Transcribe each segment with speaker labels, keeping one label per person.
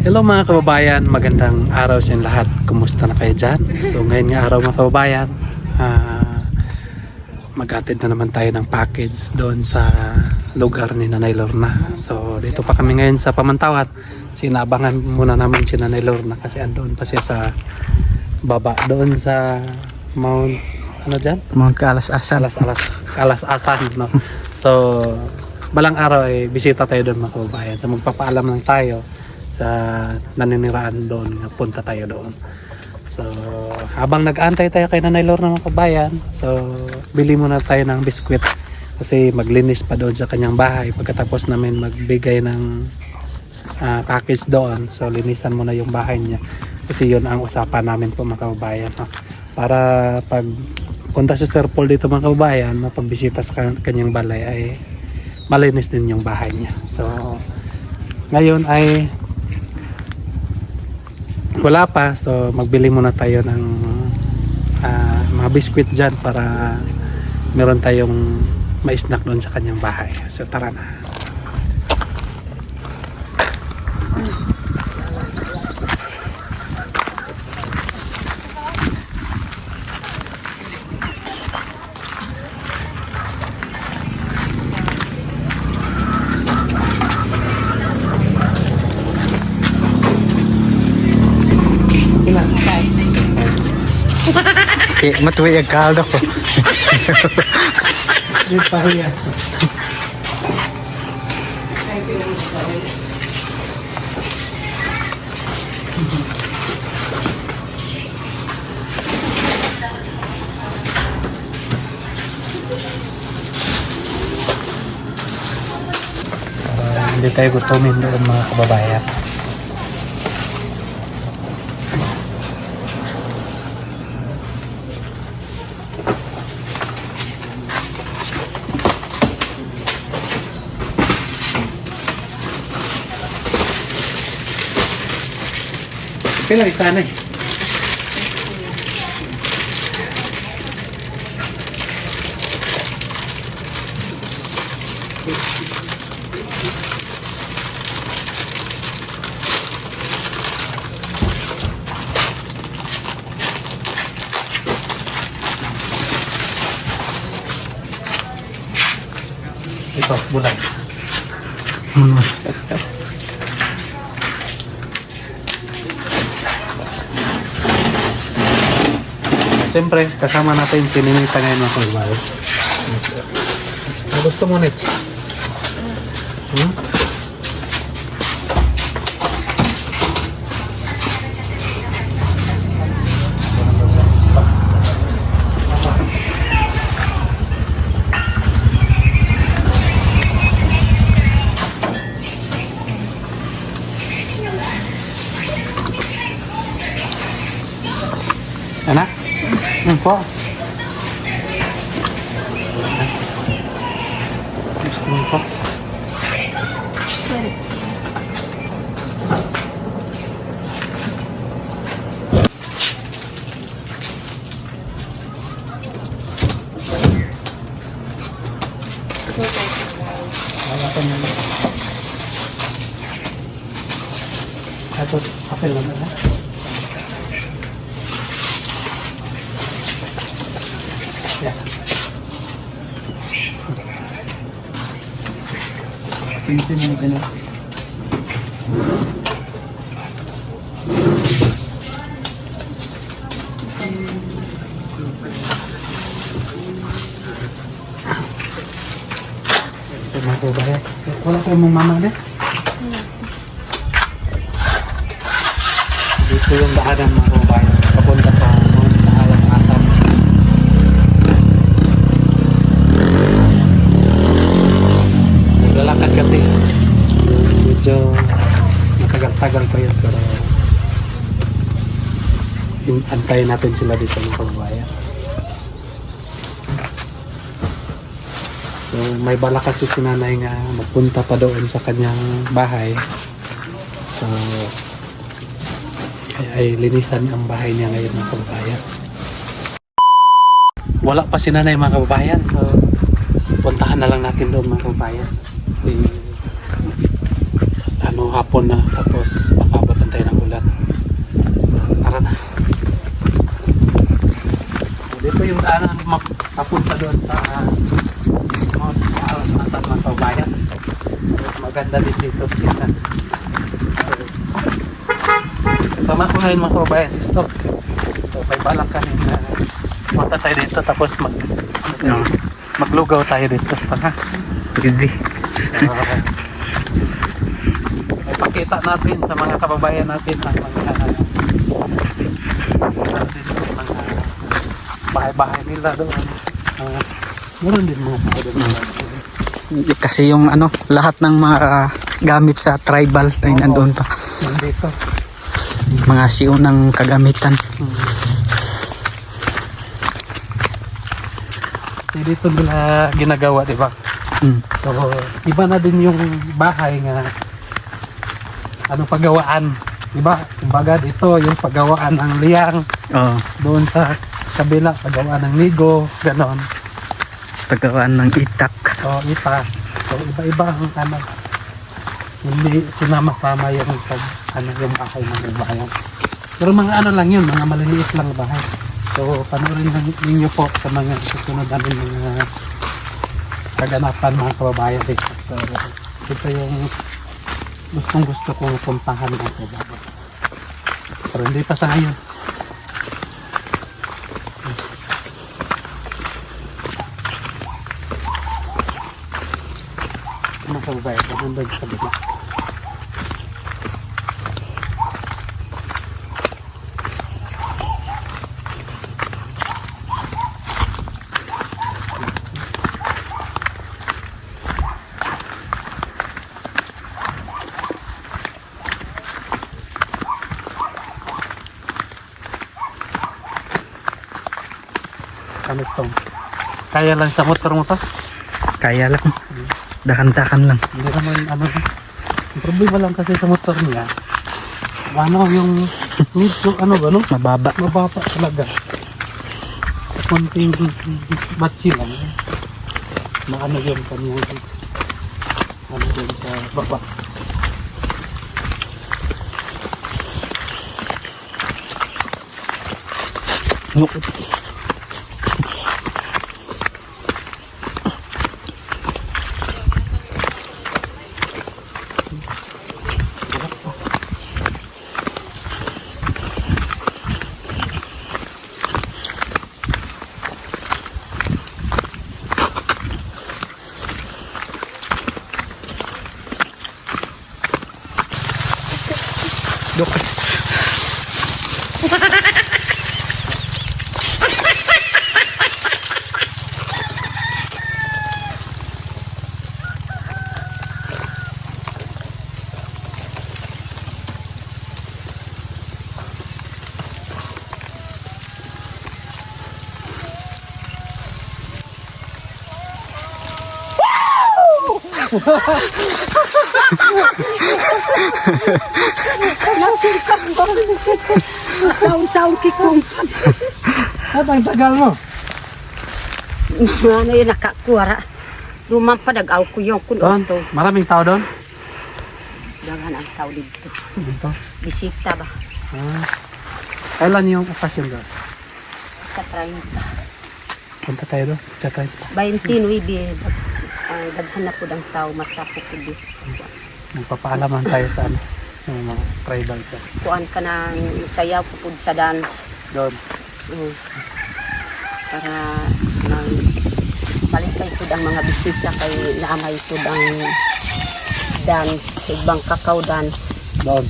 Speaker 1: Hello mga kababayan, magandang araw sa inyo lahat. Kumusta na kayo dyan? So ngayon nga araw mga kababayan, mag-atid na naman tayo ng package doon sa lugar ni Nanay Lorna. So dito pa kami ngayon sa Pamantawat. Sinabangan muna namin si Nanay Lorna kasi andoon pa siya sa baba doon sa Mount, ano dyan?
Speaker 2: Mount Kalas-asan.
Speaker 1: Kalas-asan, no? So balang araw ay bisita tayo doon mga kababayan. So magpapaalam lang tayo sa naniniraan doon, punta tayo doon. So habang nag-aantay tayo kay Nanay Lorna mga kabayan, so bili muna tayo ng biskwit kasi maglinis pa doon sa kanyang bahay pagkatapos namin magbigay ng package doon. So linisan muna yung bahay niya kasi yun ang usapan namin po mga kababayan, no? Para pag punta si Sir Paul dito mga kababayan, mapagbisita sa kanyang balay ay malinis din yung bahay niya. So ngayon ay wala pa, so magbili muna tayo ng mga biskwit dyan para meron tayong ma-snack doon sa kanyang bahay. So tara na.
Speaker 2: Matuwi ang kaldo ko.
Speaker 1: Di pahiyas. Hindi tayo gutumin doon mga kababayan. Kailang isa na eh. Ito, bulan. Siyempre, kasama natin si Ninita ngayon mga kababayan. Gusto mo, Nits? Anak? Po. Gusto mo po? Ito, apel lang na. Yeah. Pinsin mo na wala ko mong mama na. Dito yung daanan mga kababayan papunta sa Mount Kalas-asan. Naglalakad kasi medyo matagal-tagal pa yun, pero antayin natin sila dito mga kababayan. So may bala kasi si nanay nga magpunta pa doon sa kanyang bahay. So ay linisan ang bahay niya ngayon mga kababayan. Wala pa si nanay mga kababayan. So puntahan na lang natin doon mga kababayan. Kasi hapon na, tapos makabot tayo ng ulan. So, tara na. So, dito yung daanan papunta doon sa Sigmund, alas-asan mga kabayan. Maganda din dito tingnan. Tama ko ngayon mga kabayan, si Stop. So may balak kami na punta tayo dito tapos maglugaw tayo dito sa ha.
Speaker 2: Pwede.
Speaker 1: May pakita natin sa mga kababayan natin ang mga bahay-bahay nila doon. Meron din mga bahay doon.
Speaker 2: Kasi yung ano, lahat ng mga gamit sa tribal ay nandoon pa.
Speaker 1: Nandito.
Speaker 2: Mga siunang kagamitan.
Speaker 1: Dito nila ginagawa, di ba? So, iba na din yung bahay nga paggawaan. Diba? Kumbaga dito yung paggawaan ng liyang.
Speaker 2: Oo.
Speaker 1: Doon sa kabila, paggawaan ng ligo, ganon.
Speaker 2: Pagkawaan ng itak.
Speaker 1: O ipa. So iba-iba ang hindi sinama-sama yung yung bahay ng bayan. Pero mga lang yun, mga maliliit lang na bahay. So panoorin ninyo po sa mga susunod namin mga kaganapan mga kababayan dito. So ito yung gusto kong puntahan ng kababayan. Pero hindi pa sa ngayon. Mga kababayan, magandang sa dito. Kaya lang sa motor mo to?
Speaker 2: Kaya lang. Dahan-dahan lang.
Speaker 1: Hindi naman ang problema lang kasi sa motor niya yung medyo mababa talaga konting batsi lang yun kanya yun sa baba.
Speaker 2: No.
Speaker 3: Saun-saun kikong.
Speaker 1: Ang tagal mo?
Speaker 3: Ano yun, nakakuwara. Lumang padagaw ko yung
Speaker 1: Doon?
Speaker 3: kuno to.
Speaker 1: Maraming tao doon?
Speaker 3: Dagan ang tao dito.
Speaker 1: Dito?
Speaker 3: Bisita ba?
Speaker 1: Kailan yung okasyon doon?
Speaker 3: Sa 30.
Speaker 1: Punta tayo doon? Sa 30.
Speaker 3: 29, daghan na po ng tao matapok ko dito.
Speaker 1: Magpapaalaman tayo sa yung mga tribal ka.
Speaker 3: Kuan ka ng sayaw po sa dance.
Speaker 1: Doon.
Speaker 3: Para balikan po ang mga bisita kay naamay po ang dance, ibang kakao dance.
Speaker 1: Doon.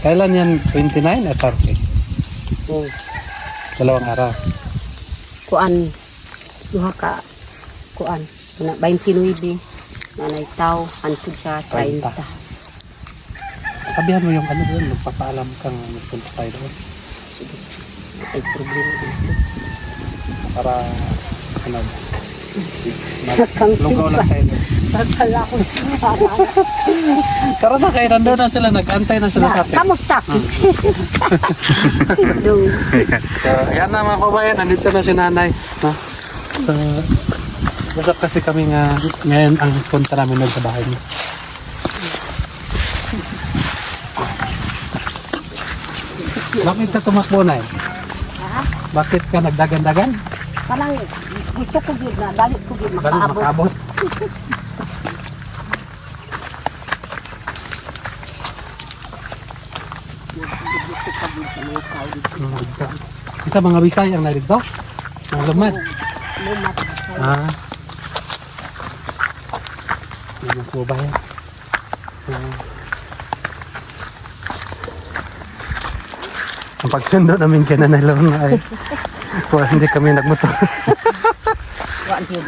Speaker 1: Kailan yan? 29 at 30? Dalawang araw.
Speaker 3: Kuan, duha ka, kuan, 29, nanay tao, antud sa 30.
Speaker 1: Sabihan mo yung doon, magpapaalam kang magpunta tayo doon.
Speaker 3: Sige, ay problema dito.
Speaker 1: Para,
Speaker 3: Lugaw
Speaker 1: lang tayo doon.
Speaker 3: Nagkala ko para.
Speaker 1: Tara na kayo, nandun na sila, nag-antay na sila sa atin.
Speaker 3: Kamusta?
Speaker 1: So, ayan na mga kabayan, nandito na si nanay. No? So, usap kasi kami nga, ngayon ang punta namin doon sa bahay niya. Bakit ka tumakbo na
Speaker 3: Ha?
Speaker 1: Bakit ka nagdagan-dagan?
Speaker 3: Kanang gusto ko gid na dali ko gid
Speaker 1: Balik
Speaker 3: makaabot.
Speaker 1: makaabot.
Speaker 3: Gusto ko gid sa mga tao dito.
Speaker 1: Isa mga Bisaya na dito? Mga lumat.
Speaker 3: Lumat.
Speaker 1: Ah. Yan po ba yan? So, ang pagsundo namin kay Nanay Lorna ay kung hindi kami nagmotor.
Speaker 3: Wa gid.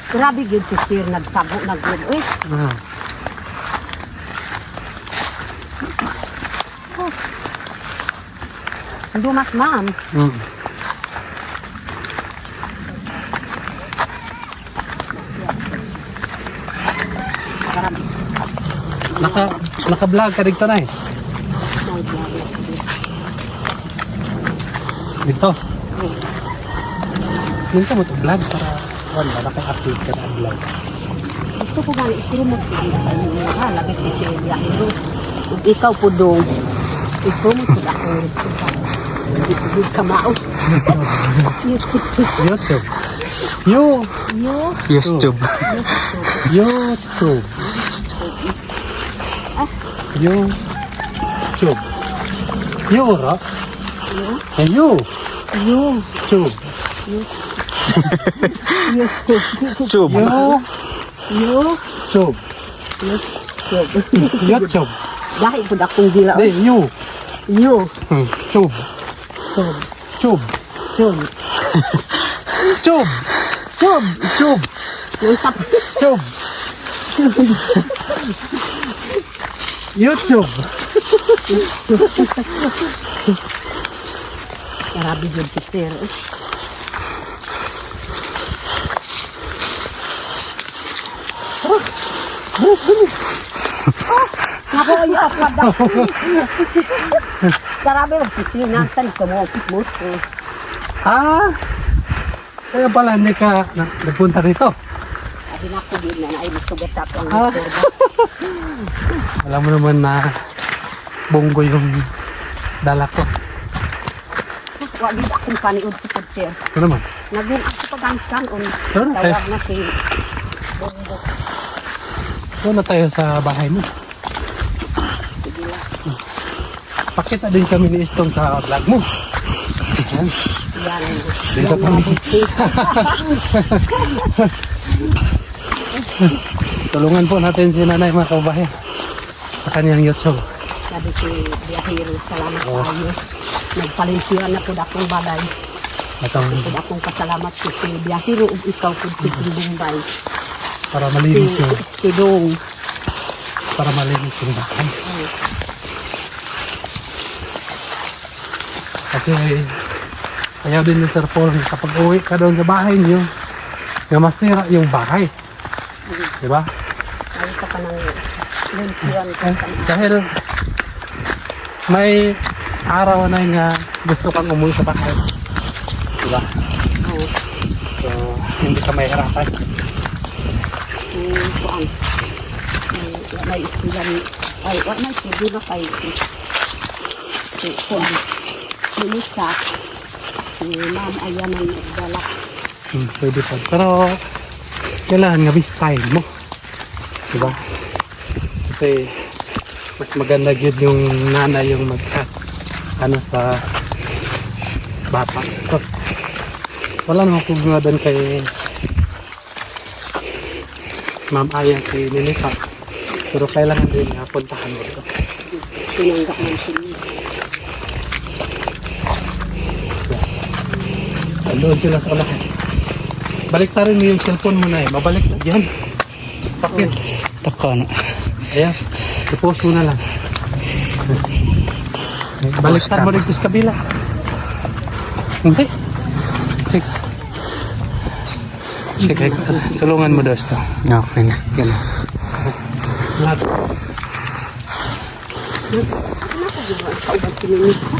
Speaker 3: Grabe gid si Sir nagtago nagud. Uy,
Speaker 1: Ah.
Speaker 3: dumas ma'am.
Speaker 1: Mm.
Speaker 3: Karami.
Speaker 1: Naka-vlog ka dito na eh. Dito. Dito mo ito vlog para wala naka-update ka na vlog.
Speaker 3: Gusto ko gani i-promote ko dito sa inyo. Ha, labi si Celia. Ug ikaw po dong i-promote ko akong restaurant. Hindi ko gid kamao.
Speaker 1: YouTube. You.
Speaker 3: Yo,
Speaker 2: YouTube.
Speaker 1: YouTube. YouTube. You, ra? Eh, you.
Speaker 3: yo,
Speaker 1: YouTube.
Speaker 2: Tube.
Speaker 1: You.
Speaker 3: yo,
Speaker 1: YouTube. YouTube.
Speaker 3: dahil po akong dila.
Speaker 1: Di, you.
Speaker 3: Yo,
Speaker 1: Tube.
Speaker 3: sob,
Speaker 1: Tube.
Speaker 3: sob,
Speaker 1: Tube.
Speaker 3: sob.
Speaker 1: Tube.
Speaker 3: Yung sap,
Speaker 1: Tube. YouTube.
Speaker 3: grabe yun si Sir. Nakuya ako na. Grabe yun si Sir. Nantan ko mo. Pitmus ko.
Speaker 1: Ah. Kaya pala hindi ka nagpunta rito.
Speaker 3: Sabi na ko din na ay masugat sa ako ang
Speaker 1: Ah.
Speaker 3: istorbo.
Speaker 1: Alam mo naman na bonggo yung dala ko.
Speaker 3: Wag din akong paniud ko Sir.
Speaker 1: Ito naman.
Speaker 3: Naging ako pag-angskan on.
Speaker 1: Sure, okay.
Speaker 3: Tawag na si Bongo.
Speaker 1: Doon na tayo sa bahay mo.
Speaker 3: Sige lang.
Speaker 1: Pakita din kami ni Istong sa vlog mo. Ayan.
Speaker 3: Yan.
Speaker 1: Din sa
Speaker 3: Yan,
Speaker 1: pamilya. Tulungan po natin si Nanay mga kababayan sa kanyang YouTube.
Speaker 3: Sabi si Biyahiro, salamat sa iyo. Nagpalintiyan na po akong balay.
Speaker 1: Atong
Speaker 3: Po akong pasalamat ko si Biyahiro ug ikaw po si Bumbay.
Speaker 1: para malinis yung
Speaker 3: Si Dong.
Speaker 1: bahay. Kasi ayaw din ni Sir Paul na kapag uwi ka doon sa bahay niyo nga masira yung bahay. Diba?
Speaker 3: Ay pa ka nang lintiyan ko sa
Speaker 1: Dahil may araw na nga gusto kang umuwi sa bahay. Diba?
Speaker 3: mga
Speaker 1: So, hindi ka mahirapan.
Speaker 3: kuan. May istilan. Ay, wala na si Dino kay si kuan. Minista. Si Ma'am Ayan ang nagdala.
Speaker 1: Pwede pa. Pero, kailangan nga style mo. Diba? Kasi, mas maganda yun yung nanay yung ano sa bata. So, wala namang kung doon kay Ma'am Aya si Ninita. Pero kailangan din nga puntahan mo ito.
Speaker 3: Tinanggap man sila.
Speaker 1: Doon sila sa unahan. Baliktarin mo yung cellphone mo na eh. Mabaliktad yan. Bakit?
Speaker 2: Taka na.
Speaker 1: Ayan. Ipost mo na lang. Baliktad mo dito sa kabila. Hindi. Sige. Sige. Tulungan mo daw ito.
Speaker 2: Okay na.
Speaker 1: Ganun. Lahat.
Speaker 3: Ano ko ginawa sa ubang si Minista?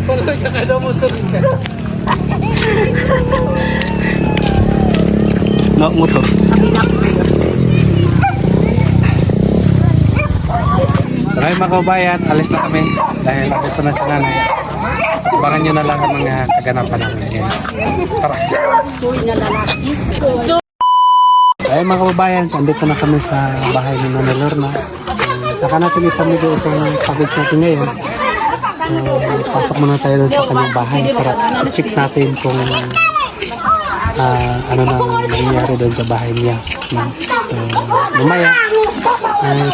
Speaker 1: Wala ka kada mo ito.
Speaker 2: motor.
Speaker 3: Kabinak.
Speaker 1: So ngayon mga kabayan, alis na kami dahil dito na si nanay. So, abangan nyo na lang ang mga kaganapan namin. Yan. Tara.
Speaker 3: Suy na lalaki.
Speaker 1: So ayun mga kababayan, so andito na kami sa bahay ni Nanay Lorna. Saka natin ipamigay itong package natin ngayon. Pasok muna tayo dun sa kanyang bahay para check natin kung ano na nangyari doon sa bahay niya. So, lumaya,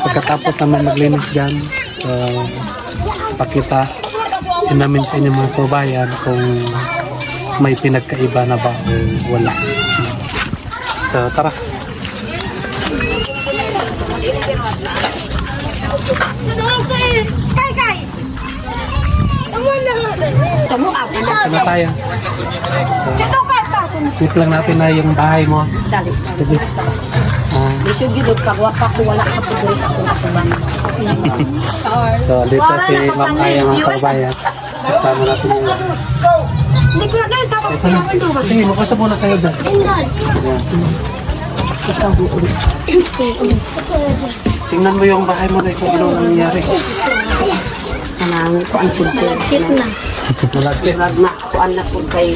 Speaker 1: pagkatapos naman maglinis dyan, so, pakita namin sa inyo mga kabayan kung may pinagkaiba na ba o wala. So, tara. Ito na tayo. Check lang natin na yung bahay mo.
Speaker 3: Dali.
Speaker 1: Sige.
Speaker 3: Isyo gid pagwapa ko wala ka pugres ako na tuban.
Speaker 1: So, dito si Ma'am Aya mga kabayan. Kasama natin yung...
Speaker 3: Hindi ko na tapos
Speaker 1: Ito na. Sige, makasa muna kayo dyan. Tingnan mo yung bahay mo na kung ano nangyayari.
Speaker 3: Kanang ko ang punsel.
Speaker 1: Malagkit.
Speaker 3: Magma ko anak ko kay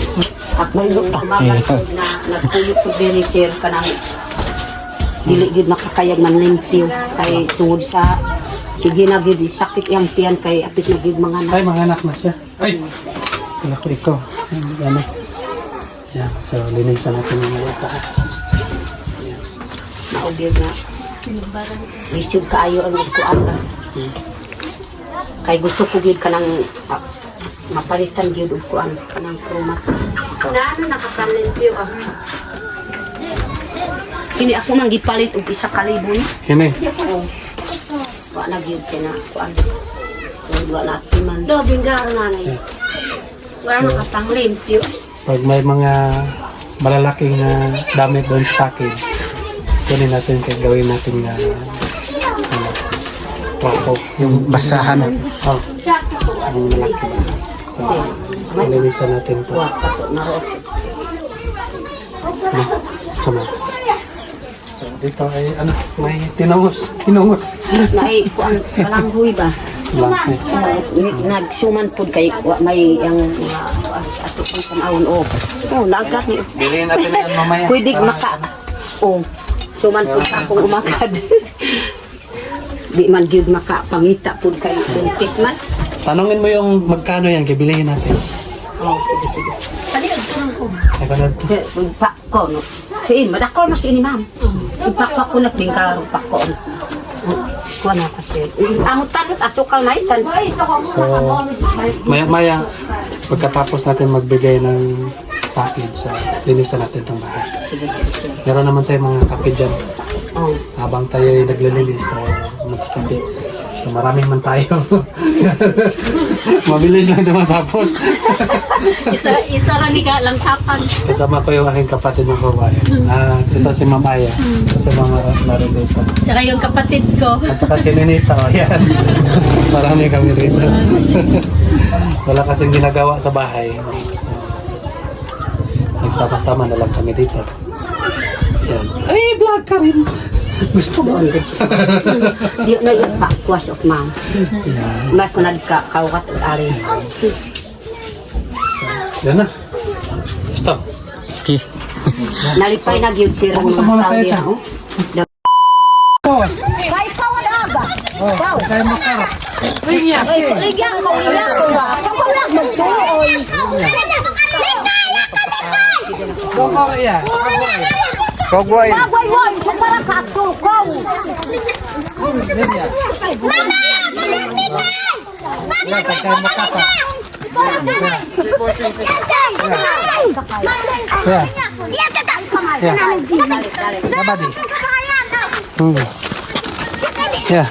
Speaker 3: ako umaga na nagpuyo ko diri sir kanang dili gid makakayag man limpyo kay tungod sa sige na gid sakit yang tiyan kay apit na gid mga
Speaker 1: Ay, mga anak na siya. Ay! Kala ko ikaw. Ano? Yan. So, linisan natin yung mga ito.
Speaker 3: naugid na lisod kaayo ang kuan ba. Kay gusto ko gid kanang mapalitan gid og kuan kanang kromat.
Speaker 4: Na ano nakapalimpyo ah.
Speaker 3: Kini ako man gipalit og 1,000 ni.
Speaker 1: Kini.
Speaker 3: Wa na gyud kina kuan. Wa na timan.
Speaker 4: Do binggar nanay. Wala nakapalimpyo.
Speaker 1: Pag may mga malalaking damit doon sa package, kunin natin kaya gawin natin na kwarto.
Speaker 2: Yung basahan.
Speaker 1: Oh, yung malaki. Linisan natin ito.
Speaker 3: Wa pato na ro.
Speaker 1: Sama. So, dito ay ano, may tinungos. Tinungos.
Speaker 3: May kuan kalanghoy ba?
Speaker 1: Lang.
Speaker 3: Nagsuman pud kay wa may yang mga ato pang tanawon o. Oh, lagat ni.
Speaker 1: Bilhin natin yan mamaya.
Speaker 3: Pwede maka. Oh, suman pud sa akong umakad. Di man gyud maka pangita pud kay buntis man.
Speaker 1: Tanungin mo yung magkano yan, kibilihin natin.
Speaker 3: Oh, sige sige.
Speaker 1: Ay, kanad.
Speaker 3: Pa ko no. Siin, madakol mas ini ma'am. Ipakpak ko na bingkal pakko. Kuha na kasi. Amot tanot asukal na itan.
Speaker 1: So, maya-maya, pagkatapos natin magbigay ng package, linisan natin itong bahay.
Speaker 3: Sige sige sige.
Speaker 1: Meron naman tayong mga kape dyan.
Speaker 3: Oh.
Speaker 1: Habang tayo ay naglilinis, so magkakape. So marami man tayo. Mabilis lang ito matapos.
Speaker 4: Isa lang ni ka lang tapan.
Speaker 1: Kasama ko yung aking kapatid ng kabayan. Ito si Ma'am Aya. Kasi mga naroon dito.
Speaker 4: Tsaka yung kapatid ko.
Speaker 1: At saka si Ninita. Ayan. Marami kami rito. Wala kasing ginagawa sa bahay. So, nagsama-sama na lang kami dito. Yan. Ay, vlog ka rin. Gusto mo?
Speaker 3: Di na yung pakwas of ma'am. Mas nagkakawat at ari.
Speaker 1: Yan na. Stop.
Speaker 2: Okay.
Speaker 3: Nalipay na gyud sir ang
Speaker 1: Gusto
Speaker 3: mga
Speaker 1: mo na
Speaker 3: tao
Speaker 1: kayo
Speaker 3: diyan.
Speaker 1: dyan?
Speaker 3: Kay pawala ba?
Speaker 1: Oh, kaya mo ka.
Speaker 3: Ligyan ko ba? Ako lang magtuoy.
Speaker 1: Doko iya.
Speaker 2: Kogway.
Speaker 3: Agay mo, sa para katukaw.
Speaker 1: Yan, kaya mo ka pa. Yeah. Yeah. Nabadi. Yeah.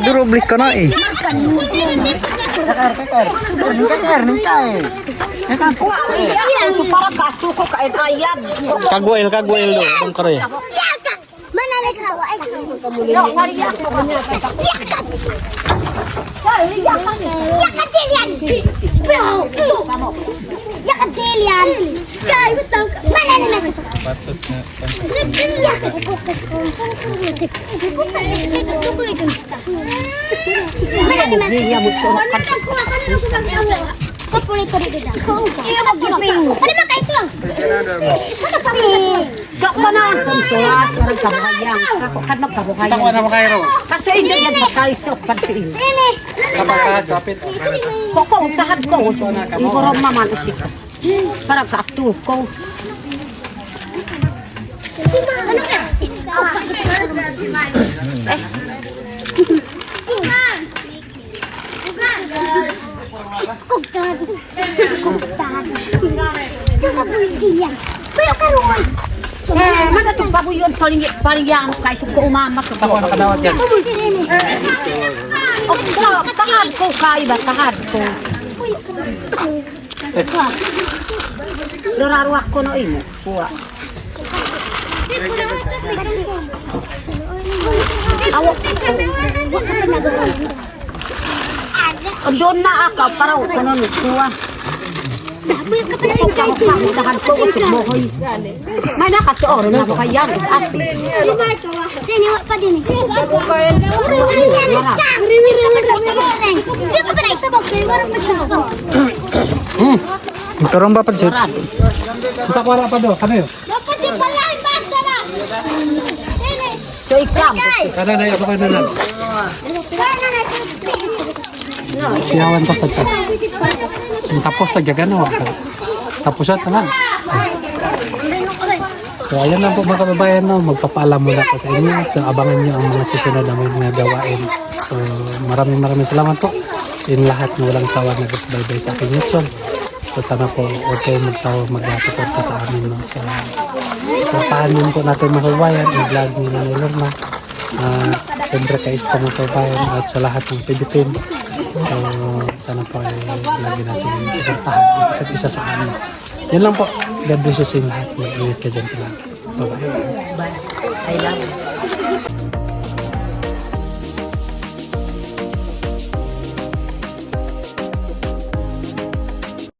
Speaker 2: Durublik ka na eh.
Speaker 3: Sa para katukaw kain ayan.
Speaker 2: Kagwail do. Dong kare.
Speaker 5: Mana na sa wa ay.
Speaker 3: No, wari ako.
Speaker 5: Yakajilian! Yakajilian! Mana ni nasa suka? Mana ni nasa? Kukulit ko dito. Iyo mag-giping. Pwede ba kayo lang?
Speaker 3: Sok ka na ang tuntuas, parang kabuhayang. Kad magkabuhayang.
Speaker 1: Takwa na mo kayo.
Speaker 3: Kasi hindi yan patay sok pansiin.
Speaker 5: Nene!
Speaker 1: Kapag kapit.
Speaker 3: Koko, utahad ko. Igorong maman usik. Parang kaaktu ko.
Speaker 5: Ano ka?
Speaker 3: Mana itong babuyon paling yang kay suko umamak ko.
Speaker 1: Takwa na kadawat yan.
Speaker 3: Tahad ko kay ba tahad ko. Luraruak ko no imo. Kuha. Awak. Doon na ako para ko no kuha. Tahan ko utuk bohoy. May nakasuor na ko kayang is asin.
Speaker 5: Sini wak pa din. Di ko pa na isabog.
Speaker 2: Turong ba pansit?
Speaker 1: Takwa na pa do. Ano yun?
Speaker 5: Dapat si palain basta na.
Speaker 3: So ikam.
Speaker 1: Kada na ako na lang. Siyawan pa sa. Tapos tagyagano. Tapos siya tanan. So ayan lang po mga kababayan, no? Magpapaalam muna ko sa inyo. So abangan nyo ang mga susunod na mga gawain. So maraming salamat po. In lahat na walang sawa na nag-subaybay sa aking YouTube. So sana po huwag kayong magsawa mag-support sa amin. No? So papahanin po natin mga kababayan ang vlog ni Nanay Lorna. Siyempre kay Ista mga kababayan at sa lahat ng Pilipin. So sana po ay lagi natin suportahan ang isa't isa sa amin. Yan lang po. God bless you sa inyo lahat. Mag-ingat ka dyan palagi. Bye-bye.
Speaker 3: I love you.